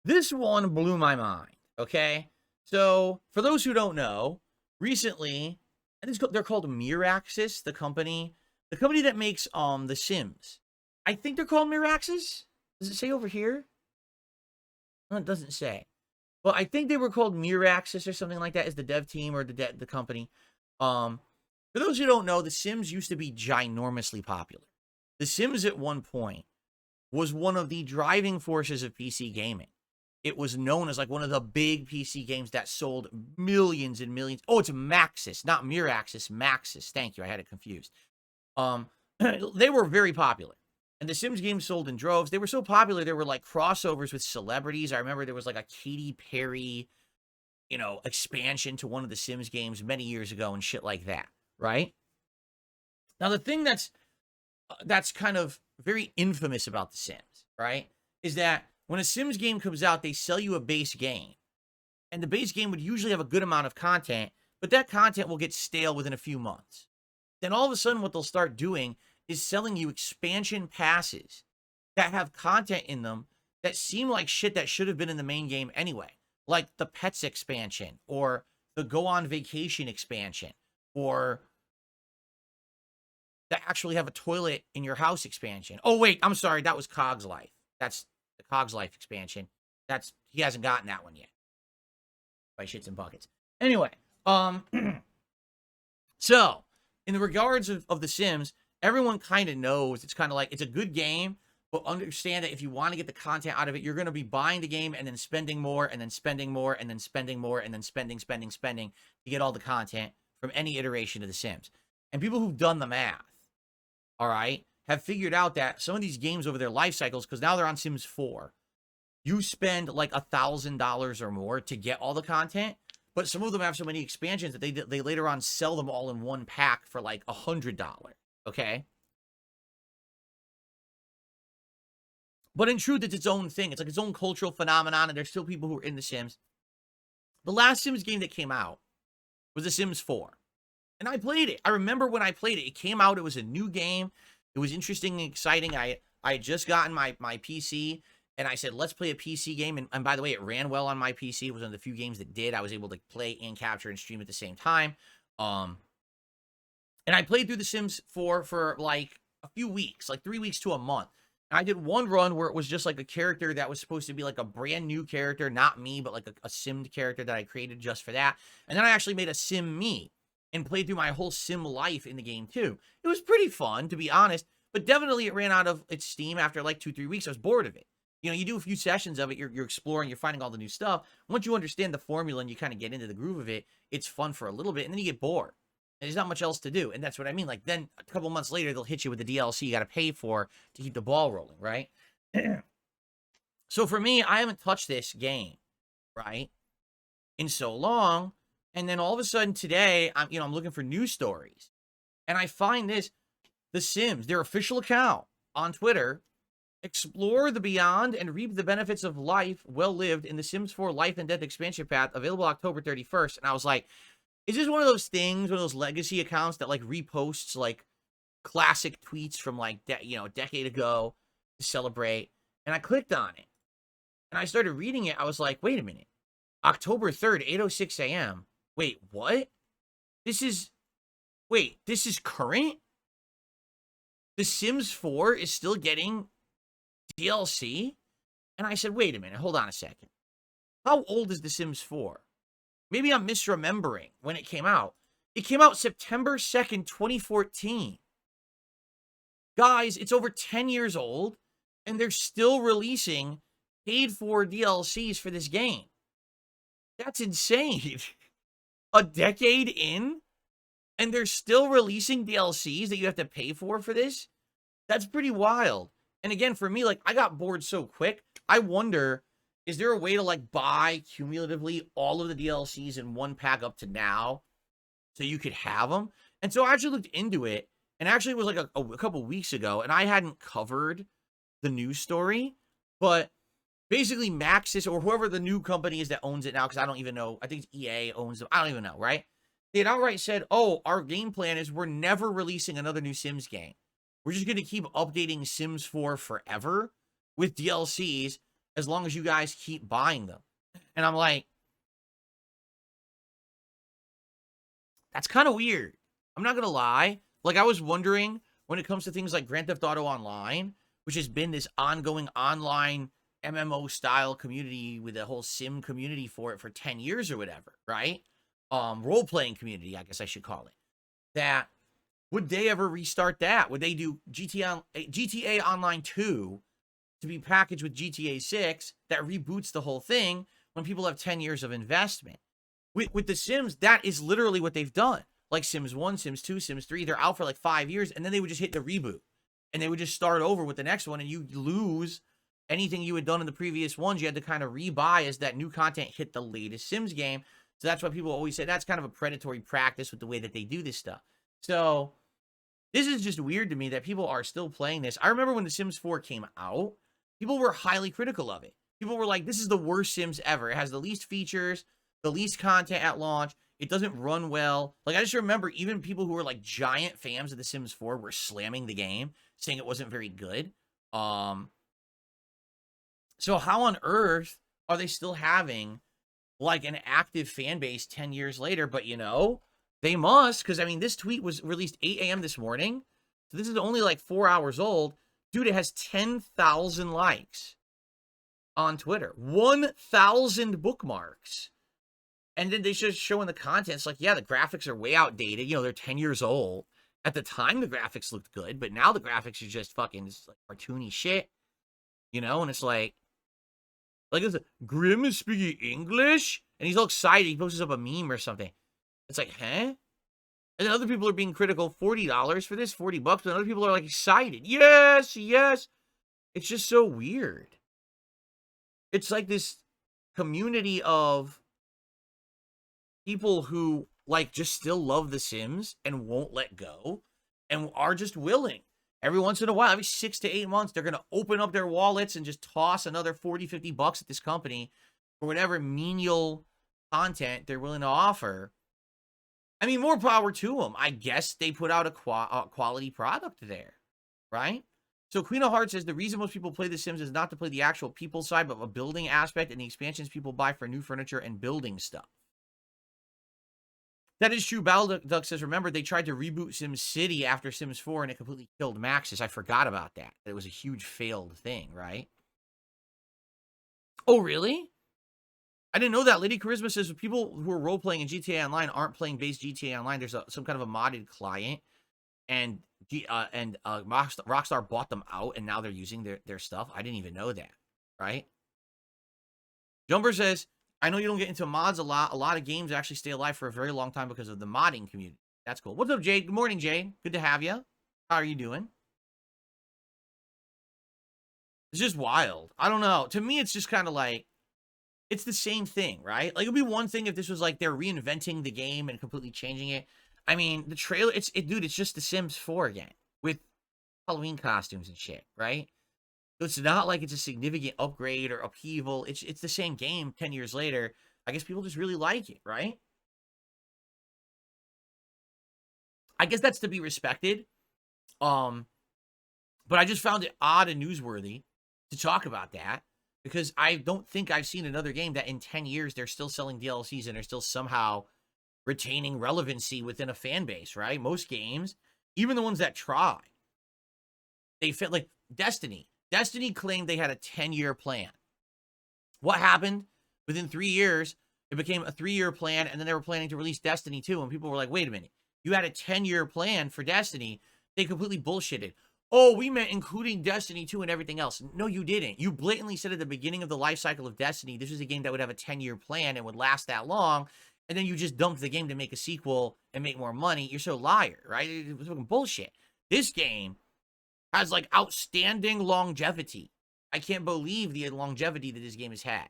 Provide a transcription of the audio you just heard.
This one blew my mind, okay? So, for those who don't know, recently, they're called Miraxis, the company that makes The Sims. I think they're called Miraxis. Does it say over here? No, it doesn't say. Well, I think they were called Miraxis or something like that as the dev team or the company. For those who don't know, The Sims used to be ginormously popular. The Sims at one point was one of the driving forces of PC gaming. It was known as like one of the big PC games that sold millions and millions. Oh, it's Maxis, not Miraxis, Maxis. Thank you. I had it confused. They were very popular. And the Sims games sold in droves. They were so popular, there were like crossovers with celebrities. I remember there was like a Katy Perry, expansion to one of the Sims games many years ago and shit like that, right? Now, the thing that's kind of very infamous about the Sims, right, is that when a Sims game comes out, they sell you a base game. And the base game would usually have a good amount of content, but that content will get stale within a few months. Then all of a sudden, what they'll start doing is selling you expansion passes that have content in them that seem like shit that should have been in the main game anyway. Like the Pets expansion, or the Go on Vacation expansion, or the actually have a toilet in your house expansion. Oh, wait, I'm sorry. That was Cog's Life. That's the Cog's Life expansion. He hasn't gotten that one yet. By shits and buckets. Anyway, so in the regards of The Sims, everyone kind of knows it's kind of like it's a good game, but understand that if you want to get the content out of it, you're going to be buying the game and then spending more and then spending more and then spending more and then spending to get all the content from any iteration of The Sims. And people who've done the math, all right, have figured out that some of these games over their life cycles, because now they're on Sims 4, you spend like $1,000 or more to get all the content, but some of them have so many expansions that they later on sell them all in one pack for like $100, okay? But in truth, it's its own thing. It's like its own cultural phenomenon, and there's still people who are in The Sims. The last Sims game that came out was The Sims 4. And I played it. I remember when I played it. It came out. It was a new game. It was interesting and exciting. I had just gotten my PC, and I said, let's play a PC game. And by the way, it ran well on my PC. It was one of the few games that did. I was able to play and capture and stream at the same time. And I played through The Sims 4 for like a few weeks, like 3 weeks to a month. And I did one run where it was just like a character that was supposed to be like a brand new character, not me, but like a simmed character that I created just for that. And then I actually made a sim me and played through my whole sim life in the game too. It was pretty fun, to be honest, but definitely it ran out of its steam after like 2-3 weeks. I was bored of it. You do a few sessions of it, you're exploring, you're finding all the new stuff. Once you understand the formula and you kind of get into the groove of it, it's fun for a little bit, and then you get bored. And there's not much else to do, and that's what I mean. Like, then a couple months later, they'll hit you with the DLC you got to pay for to keep the ball rolling, right? So for me, I haven't touched this game, right, in so long. And then all of a sudden today, I'm looking for news stories, and I find this: The Sims, their official account on Twitter, explore the beyond and reap the benefits of life well lived in The Sims 4 Life and Death expansion path, available October 31st. And I was like, is this one of those things, one of those legacy accounts that like reposts like classic tweets from like a decade ago to celebrate? And I clicked on it, and I started reading it. I was like, wait a minute, October 3rd, 8:06 a.m. Wait, what? This is current? The Sims 4 is still getting DLC? And I said, wait a minute, hold on a second. How old is The Sims 4? Maybe I'm misremembering when it came out. It came out September 2nd, 2014. Guys, it's over 10 years old, and they're still releasing paid-for DLCs for this game. That's insane. A decade in, and they're still releasing DLCs that you have to pay for this? That's pretty wild. And again, for me, like, I got bored so quick. I wonder, is there a way to like buy cumulatively all of the DLCs in one pack up to now so you could have them? And so I actually looked into it, and actually it was like a couple weeks ago, and I hadn't covered the news story, but basically Maxis, or whoever the new company is that owns it now, because I don't even know, I think it's EA owns them, I don't even know, right? They had outright said, oh, our game plan is we're never releasing another new Sims game. We're just going to keep updating Sims 4 forever with DLCs as long as you guys keep buying them. And I'm like, that's kind of weird. I'm not going to lie. Like, I was wondering when it comes to things like Grand Theft Auto Online, which has been this ongoing online MMO style community with a whole sim community for it for 10 years or whatever, right? Role-playing community, I guess I should call it. That, would they ever restart that? Would they do GTA Online 2 to be packaged with GTA 6 that reboots the whole thing when people have 10 years of investment? With The Sims, that is literally what they've done. Like Sims 1, Sims 2, Sims 3, they're out for like 5 years, and then they would just hit the reboot. And they would just start over with the next one, and you lose anything you had done in the previous ones. You had to kind of rebuy as that new content hit the latest Sims game. So that's why people always say that's kind of a predatory practice with the way that they do this stuff. So this is just weird to me that people are still playing this. I remember when The Sims 4 came out, people were highly critical of it. People were like, this is the worst Sims ever. It has the least features, the least content at launch. It doesn't run well. Like, I just remember even people who were like giant fans of The Sims 4 were slamming the game, saying it wasn't very good. So how on earth are they still having like an active fan base 10 years later? But you know, they must, because I mean, this tweet was released 8 a.m. this morning. So this is only like 4 hours old. Dude, it has 10,000 likes on Twitter, 1,000 bookmarks. And then they just show in the contents, like, yeah, the graphics are way outdated. You know, they're 10 years old. At the time, the graphics looked good, but now the graphics are just fucking like cartoony shit. You know, and it's like it's Grim is speaking English? And he's all excited. He posts up a meme or something. It's like, huh? And then other people are being critical. $40 for this, $40. But other people are like excited. Yes, yes. It's just so weird. It's like this community of people who like just still love The Sims and won't let go and are just willing. Every once in a while, every 6 to 8 months, they're going to open up their wallets and just toss another 40, 50 bucks at this company for whatever menial content they're willing to offer. I mean, more power to them. I guess they put out a quality product there, right? So Queen of Hearts says the reason most people play The Sims is not to play the actual people side, but a building aspect and the expansions people buy for new furniture and building stuff. That is true. Battleduck says, remember, they tried to reboot Sim City after Sims 4 and it completely killed Maxis. I forgot about that. It was a huge failed thing, right? Oh, really? I didn't know that. Lady Charisma says people who are role-playing in GTA Online aren't playing base GTA Online. There's some kind of a modded client, and Rockstar bought them out, and now they're using their stuff. I didn't even know that, right? Jumper says, I know you don't get into mods a lot. A lot of games actually stay alive for a very long time because of the modding community. That's cool. What's up, Jade? Good morning, Jade. Good to have you. How are you doing? It's just wild. I don't know. To me, it's just kind of like, it's the same thing, right? Like, it would be one thing if this was like they're reinventing the game and completely changing it. I mean, the trailer, dude, it's just The Sims 4 again with Halloween costumes and shit, right? So it's not like it's a significant upgrade or upheaval. It's the same game 10 years later. I guess people just really like it, right? I guess that's to be respected. But I just found it odd and newsworthy to talk about that because I don't think I've seen another game that in 10 years they're still selling DLCs and they're still somehow retaining relevancy within a fan base, right? Most games, even the ones that try, they fit like Destiny. Destiny claimed they had a 10-year plan. What happened? Within 3 years, it became a 3-year plan, and then they were planning to release Destiny 2, and people were like, wait a minute. You had a 10-year plan for Destiny. They completely bullshitted. Oh, we meant including Destiny 2 and everything else. No, you didn't. You blatantly said at the beginning of the life cycle of Destiny, this was a game that would have a 10-year plan and would last that long, and then you just dumped the game to make a sequel and make more money. You're so liar, right? It was fucking bullshit. This game has like outstanding longevity. I can't believe the longevity that this game has had.